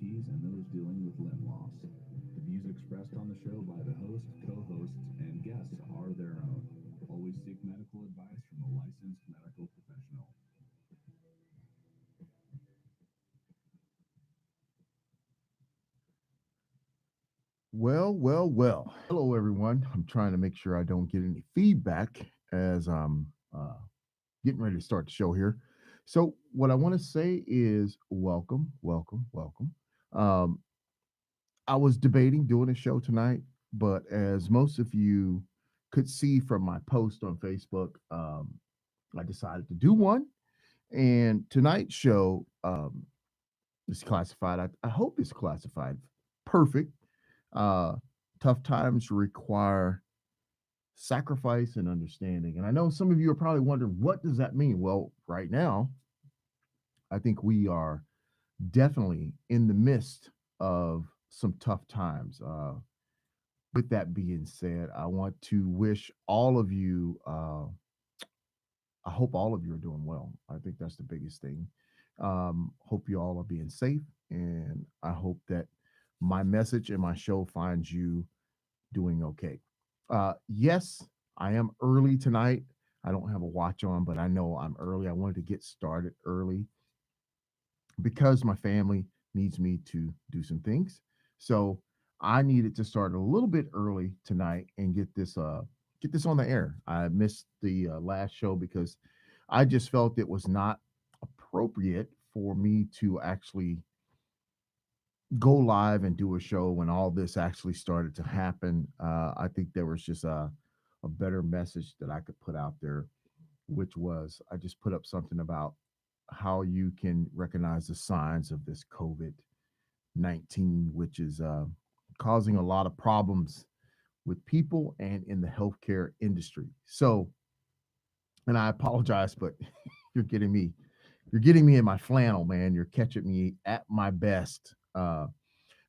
amputees and those dealing with limb loss. The views expressed on the show by the host, co-hosts, and guests are their own. Always seek medical advice from a licensed medical professional. Well. Hello, everyone. I'm trying to make sure I don't get any feedback as I'm getting ready to start the show here. So, what I want to say is welcome. Um, I was debating doing a show tonight, but as most of you could see from my post on Facebook, I decided to do one. And tonight's show is classified. I hope it's classified perfect. Uh, Tough times require sacrifice and understanding. And I know some of you are probably wondering, what does that mean? Well, right now, I think we are definitely in the midst of some tough times. With that being said, I want to wish all of you, I hope all of you are doing well. I think that's the biggest thing. Hope you all are being safe. And I hope that my message and my show finds you doing okay. Yes, I am early tonight. I don't have a watch on, but I know I'm early. I wanted to get started early because my family needs me to do some things. So I needed to start a little bit early tonight and get this on the air. I missed the last show because I just felt it was not appropriate for me to actually go live and do a show when all this actually started to happen. I think there was just a better message that I could put out there, which was I just put up something about how you can recognize the signs of this COVID-19, which is causing a lot of problems with people and in the healthcare industry. So, and I apologize, but you're getting me, you're getting me in my flannel, man. You're catching me at my best.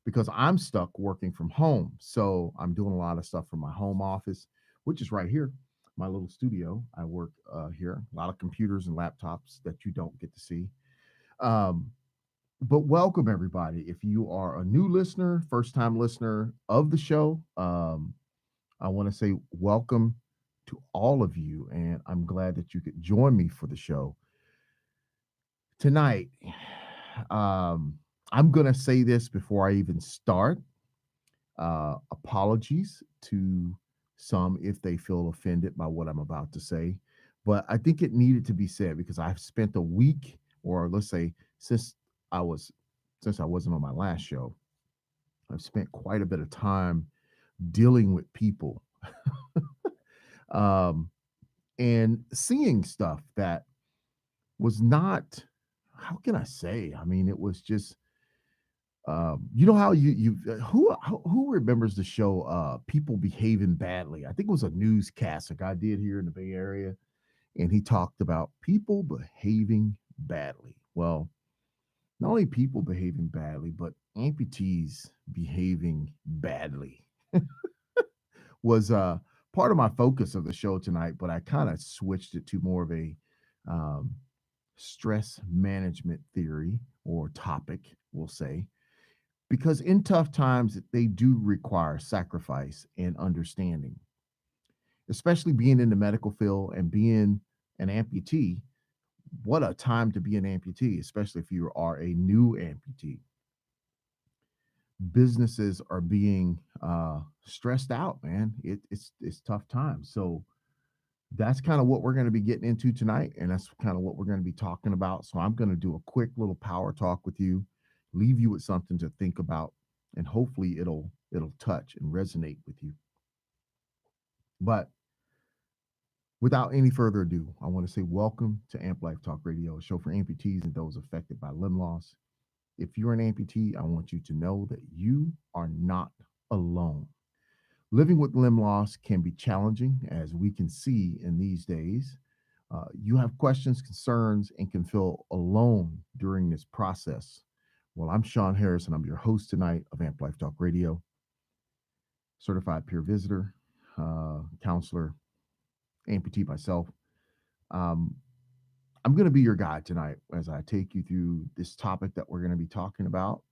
Because I'm stuck working from home. So I'm doing a lot of stuff from my home office, which is right here, my little studio. I work here, a lot of computers and laptops that you don't get to see. Um, but welcome, everybody. If you are a new listener, first time listener of the show, I want to say welcome to all of you. And I'm glad that you could join me for the show tonight. Um, I'm going to say this before I even start. Apologies to some if they feel offended by what I'm about to say, but I think it needed to be said because I've spent a week, or let's say I was since I wasn't on my last show, I've spent quite a bit of time dealing with people um, and seeing stuff that was not. How can I say? I mean, it was just you know how who remembers the show People Behaving Badly? I think it was a newscast a guy did here in the Bay Area, and he talked about people behaving badly. Well, not only people behaving badly, but amputees behaving badly was part of my focus of the show tonight. But I kind of switched it to more of a um, stress management theory or topic, we'll say, because in tough times they do require sacrifice and understanding, especially being in the medical field and being an amputee. What a time to be an amputee, especially if you are a new amputee. Businesses are being stressed out, man. It's tough times. So that's kind of what we're going to be getting into tonight, and that's kind of what we're going to be talking about. So I'm going to do a quick little power talk with you, leave you with something to think about, and hopefully it'll touch and resonate with you. But without any further ado, I want to say welcome to Amp Life Talk Radio, a show for amputees and those affected by limb loss. If you're an amputee, I want you to know that you are not alone. Living with limb loss can be challenging, as we can see in these days. You have questions, concerns, and can feel alone during this process. Well, I'm Sean Harris, and I'm your host tonight of Amp Life Talk Radio, certified peer visitor, counselor, amputee myself. Um, I'm going to be your guide tonight as I take you through this topic that we're going to be talking about.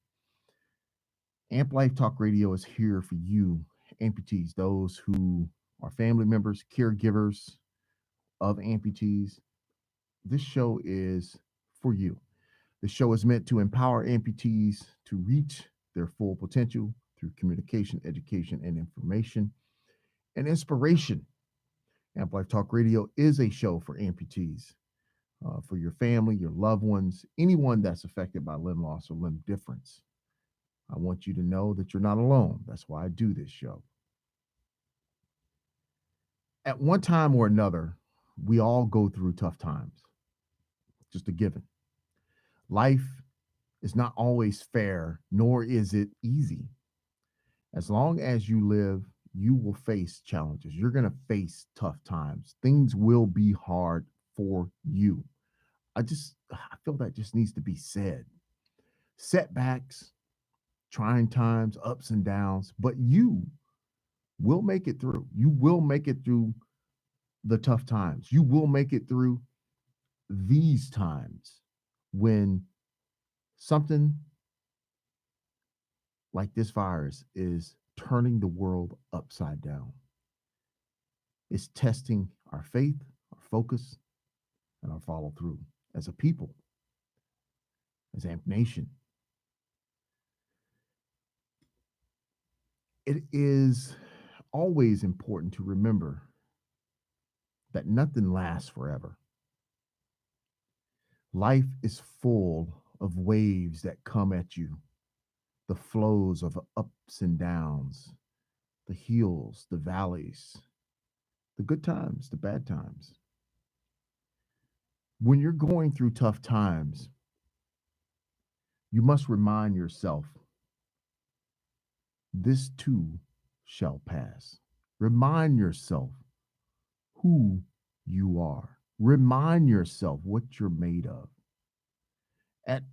Amp Life Talk Radio is here for you, amputees, those who are family members, caregivers of amputees. This show is for you. The show is meant to empower amputees to reach their full potential through communication, education, and information and inspiration. Amp Life Talk Radio is a show for amputees, for your family, your loved ones, anyone that's affected by limb loss or limb difference. I want you to know that you're not alone. That's why I do this show. At one time or another, we all go through tough times, just a given. Life is not always fair, nor is it easy. As long as you live, you will face challenges. You're going to face tough times. Things will be hard for you. I feel that just needs to be said. Setbacks, trying times, ups and downs, but you will make it through. You will make it through the tough times. You will make it through these times when something like this virus is turning the world upside down. It's testing our faith, our focus, and our follow through as a people, as Amp Nation. It is always important to remember that nothing lasts forever. Life is full of waves that come at you, the flows of ups and downs, the hills, the valleys, the good times, the bad times. When you're going through tough times, you must remind yourself this too shall pass. Remind yourself who you are. Remind yourself what you're made of. At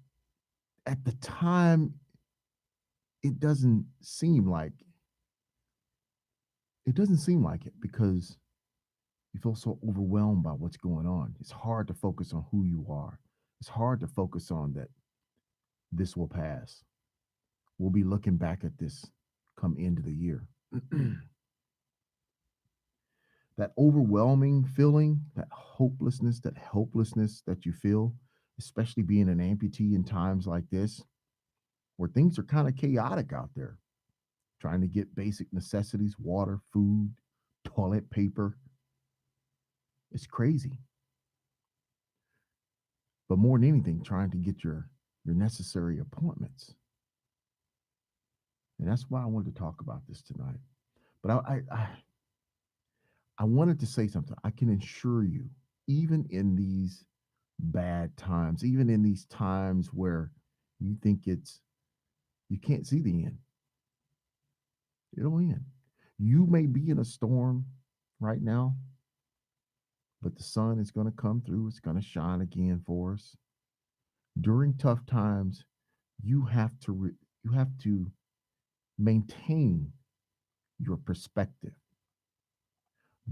at the time, it doesn't seem like it because you feel so overwhelmed by what's going on. It's hard to focus on who you are. It's hard to focus on that this will pass. We'll be looking back at this come end of the year. That overwhelming feeling, that hopelessness, that helplessness that you feel, especially being an amputee in times like this, where things are kind of chaotic out there, trying to get basic necessities, water, food, toilet paper. It's crazy. But more than anything, trying to get your necessary appointments. And that's why I wanted to talk about this tonight. But I wanted to say something. I can assure you, even in these bad times, even in these times where you think you can't see the end, it'll end. You may be in a storm right now, but the sun is going to come through. It's going to shine again for us. During tough times, you have to maintain your perspective.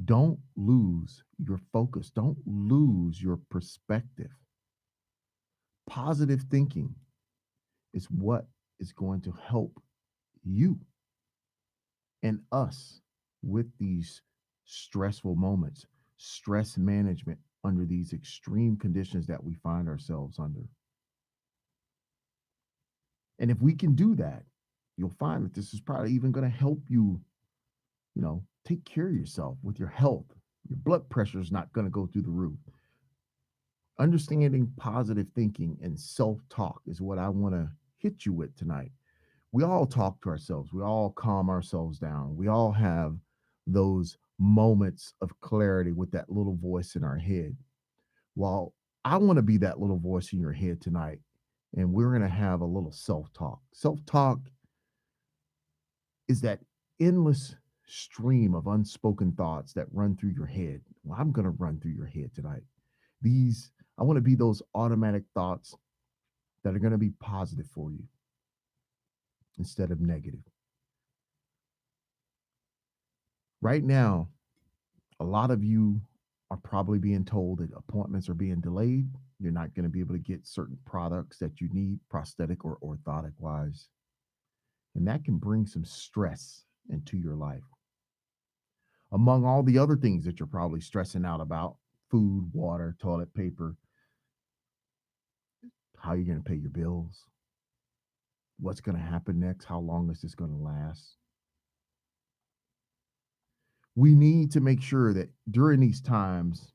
Don't lose your focus. Don't lose your perspective. Positive thinking is what is going to help you and us with these stressful moments, stress management under these extreme conditions that we find ourselves under. And if we can do that, you'll find that this is probably even going to help you, take care of yourself with your health. Your blood pressure is not going to go through the roof. Understanding positive thinking and self talk is what I want to hit you with tonight. We all talk to ourselves, we all calm ourselves down. We all have those moments of clarity with that little voice in our head. Well, I want to be that little voice in your head tonight, and we're going to have a little self talk. Self talk is that endless stream of unspoken thoughts that run through your head. Well, I'm going to run through your head tonight. I want to be those automatic thoughts that are going to be positive for you instead of negative. Right now, a lot of you are probably being told that appointments are being delayed. You're not going to be able to get certain products that you need, prosthetic or orthotic wise. and that can bring some stress into your life. Among all the other things that you're probably stressing out about, food, water, toilet paper, how you're going to pay your bills, what's going to happen next, how long is this going to last. We need to make sure that during these times,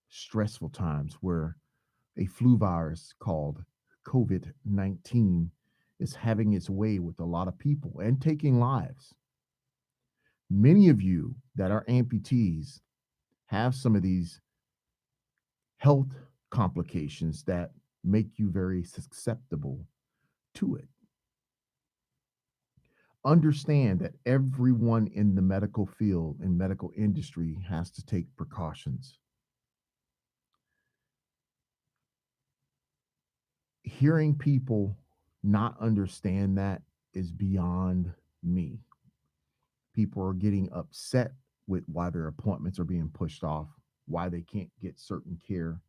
stressful times where a flu virus called COVID 19 is having its way with a lot of people and taking lives. Many of you that are amputees have some of these health complications that make you very susceptible to it. Understand that everyone in the medical field and medical industry has to take precautions. Hearing people not understand that is beyond me. People are getting upset with why their appointments are being pushed off, why they can't get certain care,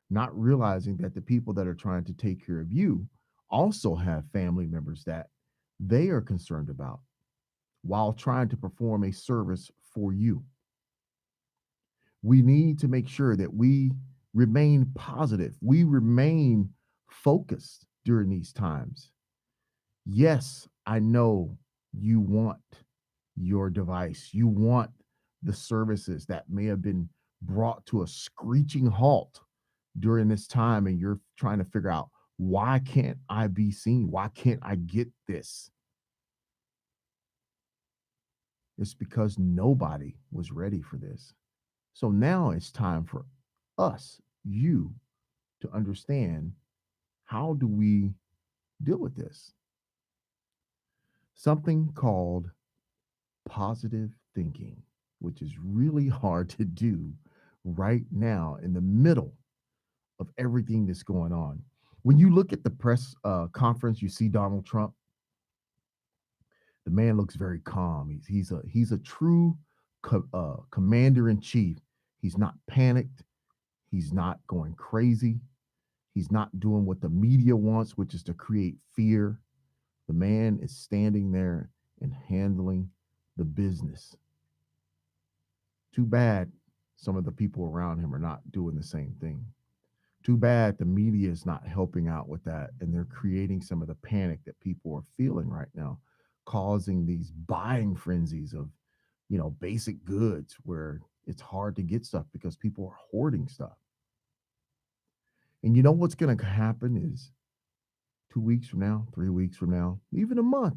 not realizing that the people that are trying to take care of you also have family members that they are concerned about while trying to perform a service for you. We need to make sure that we remain positive, we remain focused during these times. Yes, I know you want your device, you want the services that may have been brought to a screeching halt during this time, and you're trying to figure out, why can't I be seen? Why can't I get this? It's because nobody was ready for this. So now it's time for us, you, to understand, how do we deal with this? Something called positive thinking, which is really hard to do right now in the middle of everything that's going on. When you look at the press conference, you see Donald Trump. The man looks very calm. He's a true commander in chief. He's not panicked. He's not going crazy. He's not doing what the media wants, which is to create fear. The man is standing there and handling the business. Too bad some of the people around him are not doing the same thing. Too bad the media is not helping out with that, and they're creating some of the panic that people are feeling right now, causing these buying frenzies of, basic goods where it's hard to get stuff because people are hoarding stuff. And you know what's going to happen is 2 weeks from now, 3 weeks from now, even a month,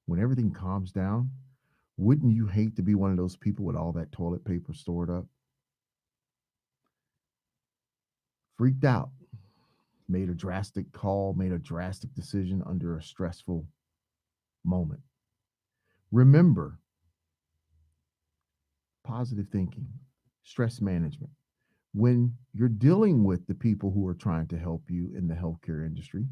when everything calms down, wouldn't you hate to be one of those people with all that toilet paper stored up? Freaked out, made a drastic call, made a drastic decision under a stressful moment. Remember, positive thinking, stress management. When you're dealing with the people who are trying to help you in the healthcare industry,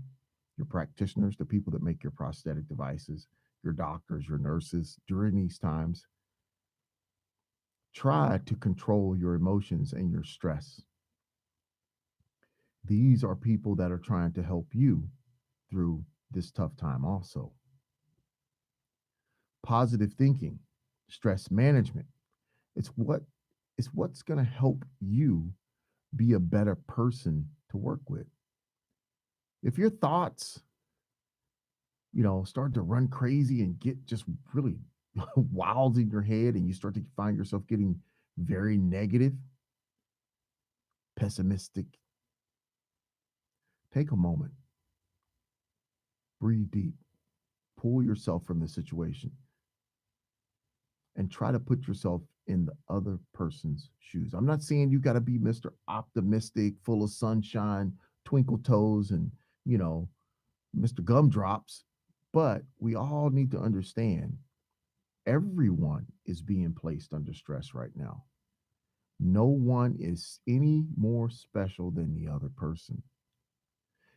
your practitioners, the people that make your prosthetic devices, your doctors, your nurses, during these times, try to control your emotions and your stress. These are people that are trying to help you through this tough time also. Positive thinking, stress management. It's what's going to help you be a better person to work with. If your thoughts, start to run crazy and get just really wild in your head, and you start to find yourself getting very negative, pessimistic, take a moment, breathe deep, pull yourself from the situation, and try to put yourself in the other person's shoes. I'm not saying you got to be Mr. Optimistic, full of sunshine, twinkle toes, and, you know, Mr. Gumdrops, but we all need to understand everyone is being placed under stress right now. No one is any more special than the other person.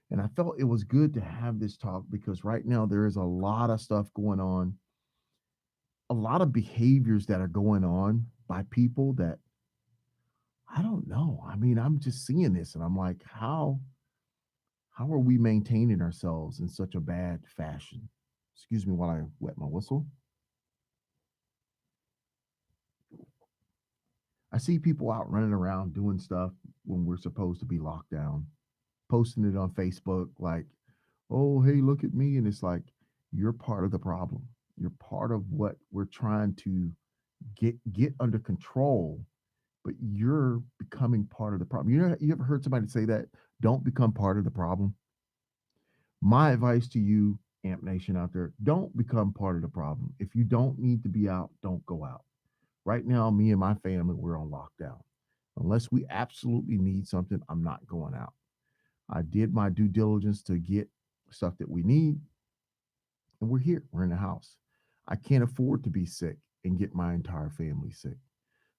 And I felt it was good to have this talk because right now there is a lot of stuff going on, a lot of behaviors that are going on by people that I don't know. I mean, I'm just seeing this and I'm like, how How are we maintaining ourselves in such a bad fashion? Excuse me while I wet my whistle. I see people out running around doing stuff when we're supposed to be locked down, posting it on Facebook like, oh, hey, look at me. And it's like, you're part of the problem. You're part of what we're trying to get under control, but you're becoming part of the problem. You ever heard somebody say that? Don't become part of the problem. My advice to you, Amp Nation out there, don't become part of the problem. If you don't need to be out, don't go out. Right now, me and my family, we're on lockdown. Unless we absolutely need something, I'm not going out. I did my due diligence to get stuff that we need, and we're here. We're in the house. I can't afford to be sick and get my entire family sick.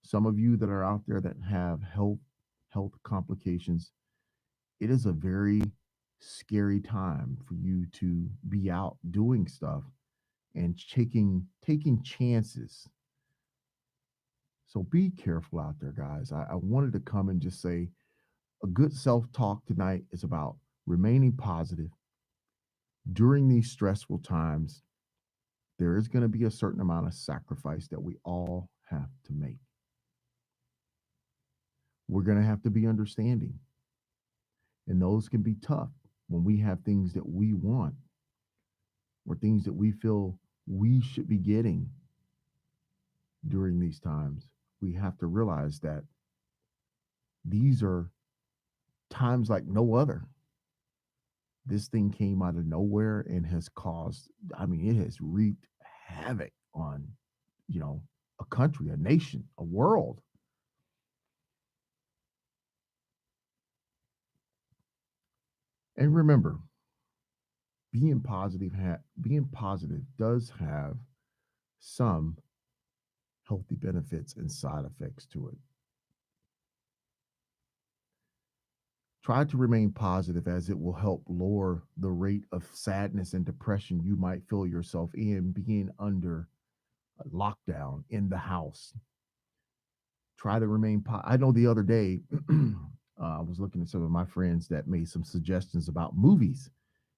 Some of you that are out there that have health complications, it is a very scary time for you to be out doing stuff and taking chances. So be careful out there, guys. I wanted to come and just say a good self-talk tonight is about remaining positive during these stressful times. There is going to be a certain amount of sacrifice that we all have to make. We're going to have to be understanding, and those can be tough when we have things that we want or things that we feel we should be getting during these times. We have to realize that these are times like no other. This thing came out of nowhere and has caused, I mean, it has wreaked havoc on, you know, a country, a nation, a world. And remember, being positive does have some healthy benefits and side effects to it. Try to remain positive as it will help lower the rate of sadness and depression you might feel yourself in being under lockdown in the house. Try to remain I know the other day I was looking at some of my friends that made some suggestions about movies,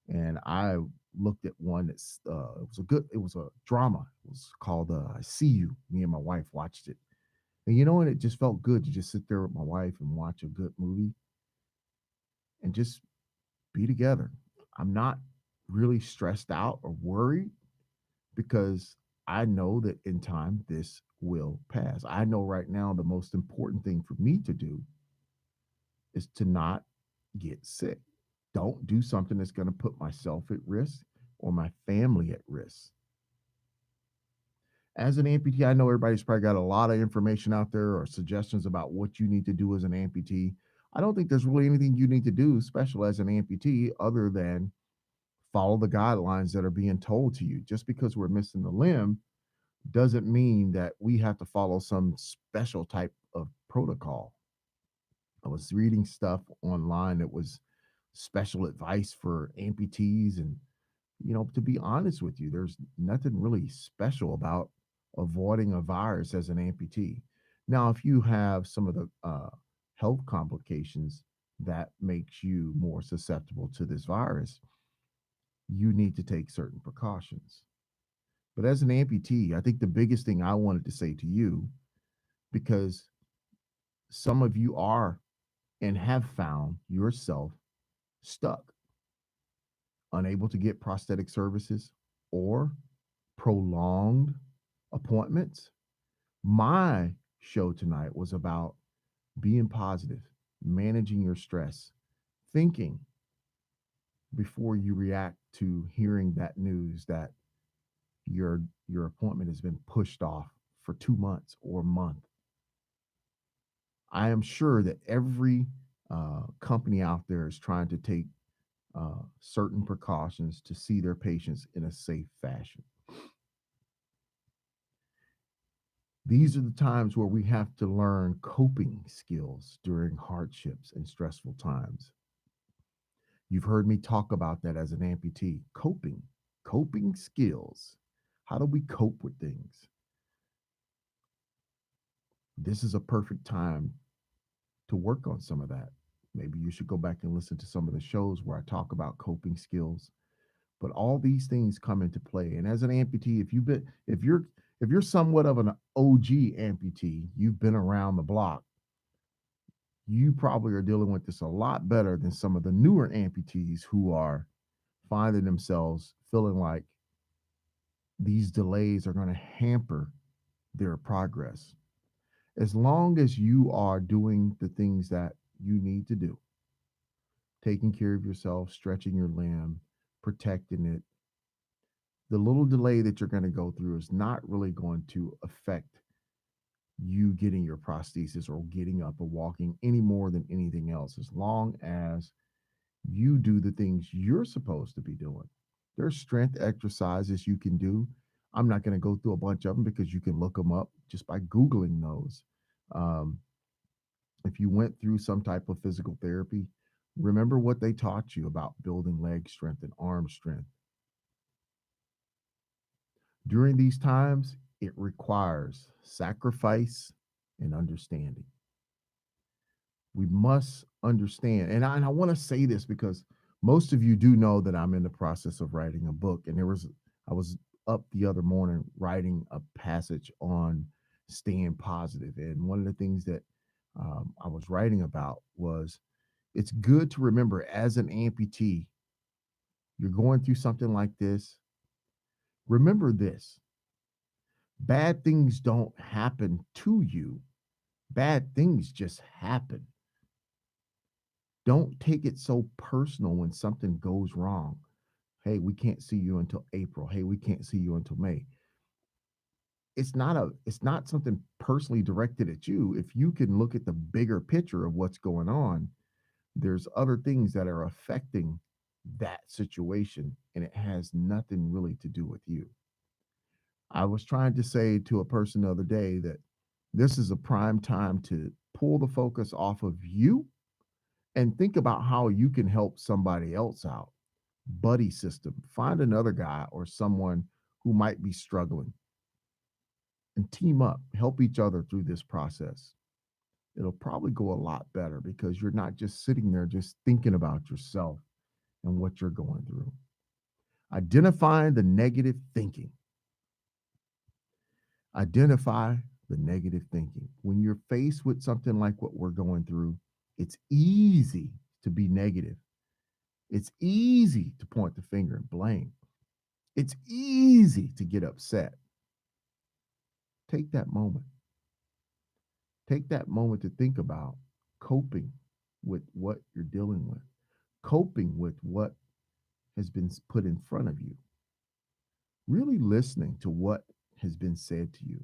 and I looked at one that's it was a drama. It was called I See You. Me and my wife watched it. And you know, and it just felt good to just sit there with my wife and watch a good movie and just be together. I'm not really stressed out or worried because I know that in time this will pass. I know right now the most important thing for me to do is to not get sick. Don't do something that's going to put myself at risk or my family at risk. As an amputee, I know everybody's probably got a lot of information out there or suggestions about what you need to do as an amputee. I don't think there's really anything you need to do special as an amputee other than follow the guidelines that are being told to you. Just because we're missing the limb doesn't mean that we have to follow some special type of protocol. I was reading stuff online that was special advice for amputees. And, you know, to be honest with you, there's nothing really special about avoiding a virus as an amputee. Now, if you have some of the health complications that makes you more susceptible to this virus, you need to take certain precautions. But as an amputee, I think the biggest thing I wanted to say to you, because some of you are and have found yourself stuck, unable to get prosthetic services or prolonged appointments. My show tonight was about being positive, managing your stress, thinking before you react to hearing that news that your appointment has been pushed off for 2 months or a month. I am sure that every company out there is trying to take certain precautions to see their patients in a safe fashion. These are the times where we have to learn coping skills during hardships and stressful times. You've heard me talk about that as an amputee. Coping skills. How do we cope with things? This is a perfect time to work on some of that. Maybe you should go back and listen to some of the shows where I talk about coping skills. But all these things come into play. And as an amputee, if you're somewhat of an OG amputee, you've been around the block, you probably are dealing with this a lot better than some of the newer amputees who are finding themselves feeling like these delays are going to hamper their progress. As long as you are doing the things that you need to do, taking care of yourself, stretching your limb, protecting it, the little delay that you're going to go through is not really going to affect you getting your prosthesis or getting up or walking any more than anything else, as long as you do the things you're supposed to be doing. There's strength exercises you can do. I'm not going to go through a bunch of them because you can look them up just by Googling those. Um, if you went through some type of physical therapy, remember what they taught you about building leg strength and arm strength. During these times, it requires sacrifice and understanding. We must understand, and I want to say this because most of you do know that I'm in the process of writing a book. And I was up the other morning writing a passage on staying positive. And one of the things that I was writing about was it's good to remember as an amputee, you're going through something like this. Remember this: bad things don't happen to you, bad things just happen. Don't take it so personal when something goes wrong. Hey, we can't see you until April. Hey, we can't see you until May. It's not something personally directed at you. If you can look at the bigger picture of what's going on, there's other things that are affecting that situation, and it has nothing really to do with you. I was trying to say to a person the other day that this is a prime time to pull the focus off of you and think about how you can help somebody else out. Buddy system. Find another guy or someone who might be struggling and team up, help each other through this process. It'll probably go a lot better because you're not just sitting there just thinking about yourself and what you're going through. Identifying the negative thinking. Identify the negative thinking. When you're faced with something like what we're going through, it's easy to be negative. It's easy to point the finger and blame. It's easy to get upset. Take that moment. Take that moment to think about coping with what you're dealing with, coping with what has been put in front of you, really listening to what has been said to you.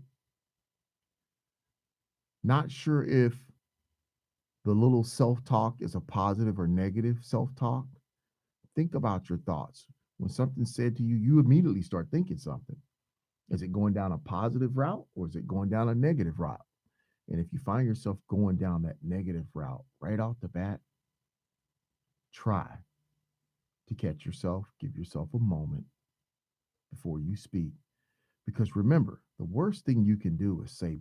Not sure if the little self talk is a positive or negative self talk. Think about your thoughts. When something's said to you, you immediately start thinking something. Is it going down a positive route or is it going down a negative route? And if you find yourself going down that negative route right off the bat, try to catch yourself, give yourself a moment before you speak. Because remember, the worst thing you can do is say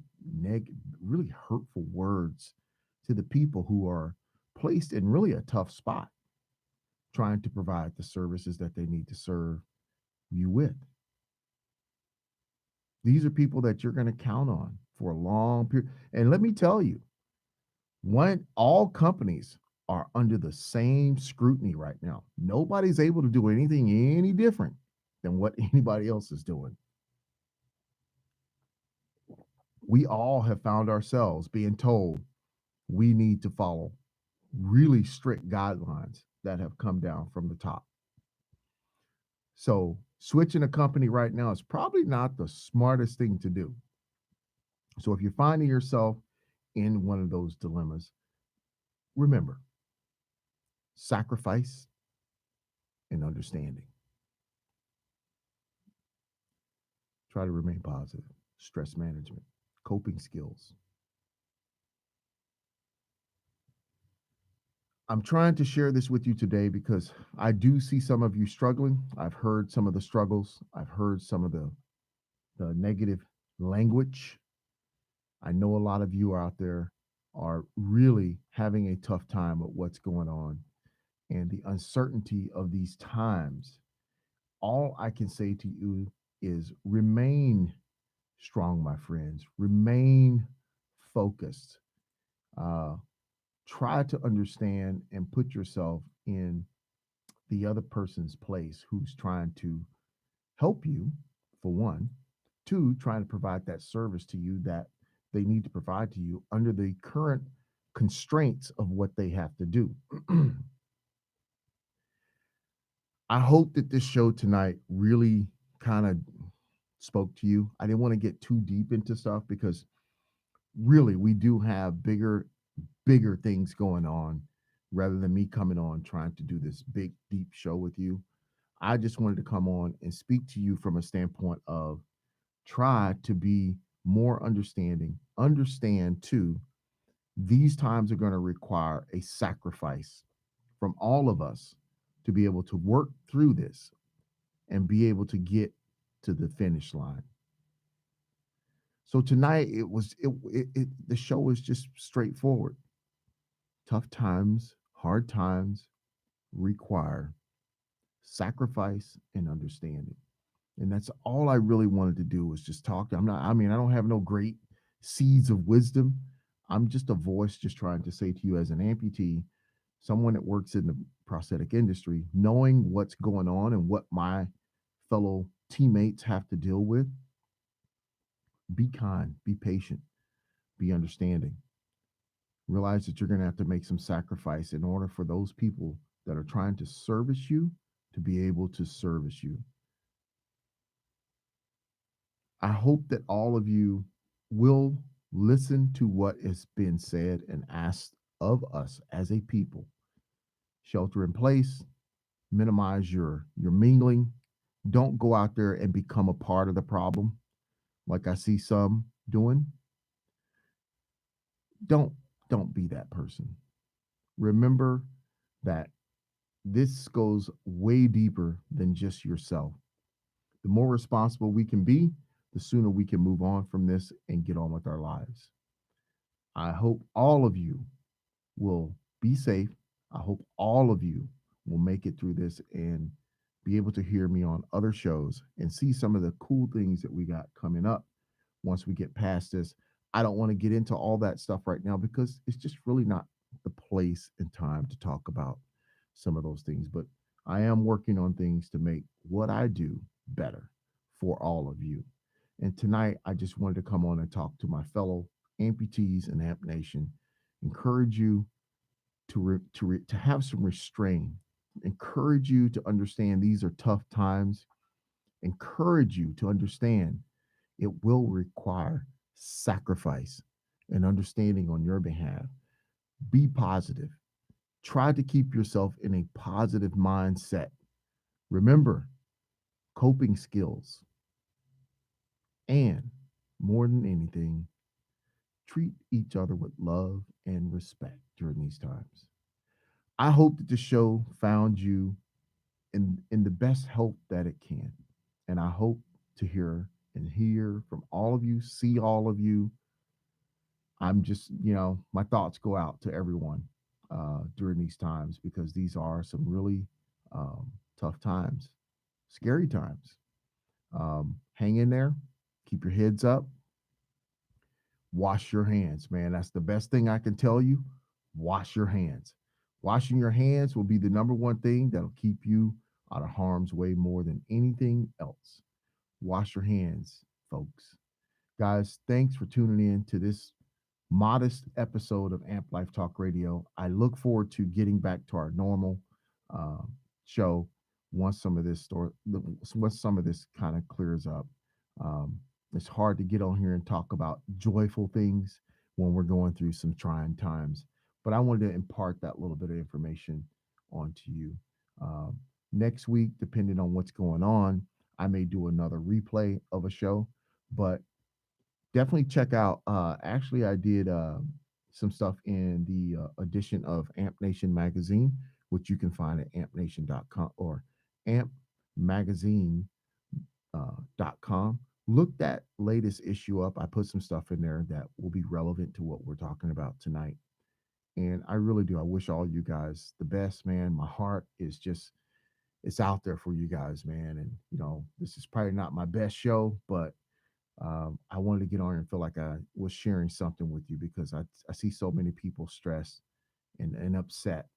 really hurtful words to the people who are placed in really a tough spot, trying to provide the services that they need to serve you with. These are people that you're going to count on for a long period. And let me tell you, all companies are under the same scrutiny right now. Nobody's able to do anything any different than what anybody else is doing. We all have found ourselves being told we need to follow really strict guidelines that have come down from the top. So, switching a company right now is probably not the smartest thing to do. So, if you're finding yourself in one of those dilemmas, remember sacrifice and understanding. Try to remain positive. Stress management, coping skills. I'm trying to share this with you today because I do see some of you struggling. I've heard some of the struggles. I've heard some of the negative language. I know a lot of you are out there are really having a tough time with what's going on and the uncertainty of these times, all I can say to you is remain strong, my friends. Remain focused. Uh, Try to understand and put yourself in the other person's place who's trying to help you, for one. Two, trying to provide that service to you that they need to provide to you under the current constraints of what they have to do. I hope that this show tonight really kind of spoke to you. I didn't want to get too deep into stuff because really we do have bigger things going on rather than me coming on trying to do this big deep show with you. I just wanted to come on and speak to you from a standpoint of try to be more understanding. Understand too, these times are going to require a sacrifice from all of us to be able to work through this and be able to get to the finish line. So tonight it the show is just straightforward. Tough times, hard times require sacrifice and understanding. And that's all I really wanted to do was just talk. I don't have no great seeds of wisdom. I'm just a voice just trying to say to you as an amputee, someone that works in the prosthetic industry, knowing what's going on and what my fellow teammates have to deal with, be kind, be patient, be understanding. Realize that you're going to have to make some sacrifice in order for those people that are trying to service you to be able to service you. I hope that all of you will listen to what has been said and asked of us as a people. Shelter in place, minimize your mingling. Don't go out there and become a part of the problem like I see some doing. Don't don't be that person. Remember that this goes way deeper than just yourself. The more responsible we can be, the sooner we can move on from this and get on with our lives. I hope all of you will be safe. I hope all of you will make it through this and be able to hear me on other shows and see some of the cool things that we got coming up once we get past this. I don't want to get into all that stuff right now because it's just really not the place and time to talk about some of those things. But I am working on things to make what I do better for all of you. And tonight, I just wanted to come on and talk to my fellow amputees and Amp Nation, encourage you to have some restraint, encourage you to understand these are tough times, encourage you to understand it will require sacrifice and understanding on your behalf. Be positive. Try to keep yourself in a positive mindset. Remember coping skills and more than anything, treat each other with love and respect during these times. I hope that the show found you in the best health that it can. And I hope to hear from all of you, see all of you. I'm just, my thoughts go out to everyone during these times because these are some really tough times, scary times. Hang in there, keep your heads up, wash your hands, man. That's the best thing I can tell you. Wash your hands. Washing your hands will be the number one thing that'll keep you out of harm's way more than anything else. Wash your hands, folks. Guys, thanks for tuning in to this modest episode of Amp Life Talk Radio. I look forward to getting back to our normal uh, show once some of this once some of this kind of clears up. Um, it's hard to get on here and talk about joyful things when we're going through some trying times, but I wanted to impart that little bit of information onto you. Um, Next week, depending on what's going on, I may do another replay of a show, but definitely check out. Actually, I did some stuff in the edition of Amp Nation magazine, which you can find at ampnation.com or ampmagazine.com. Look that latest issue up. I put some stuff in there that will be relevant to what we're talking about tonight. And I really do. I wish all you guys the best, man. My heart is just it's out there for you guys, man. And this is probably not my best show, but I wanted to get on here and feel like I was sharing something with you because I see so many people stressed and upset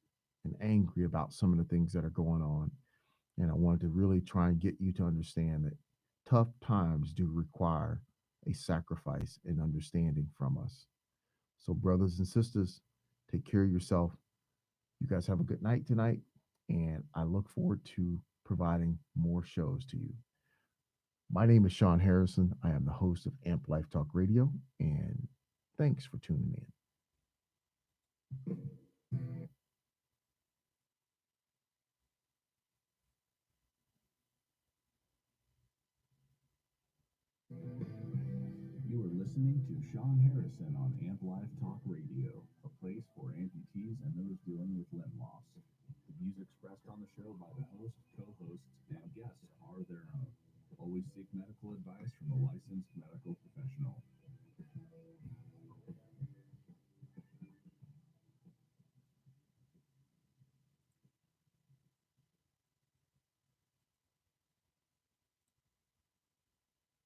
and angry about some of the things that are going on. And I wanted to really try and get you to understand that tough times do require a sacrifice and understanding from us. So, brothers and sisters, take care of yourself. You guys have a good night tonight. And I look forward to providing more shows to you. My name is Sean Harrison. I am the host of Amp Life Talk Radio. And thanks for tuning in. You are listening to Sean Harrison on Amp Life Talk Radio, a place for amputees and those dealing with limb loss. The views expressed on the show by the host,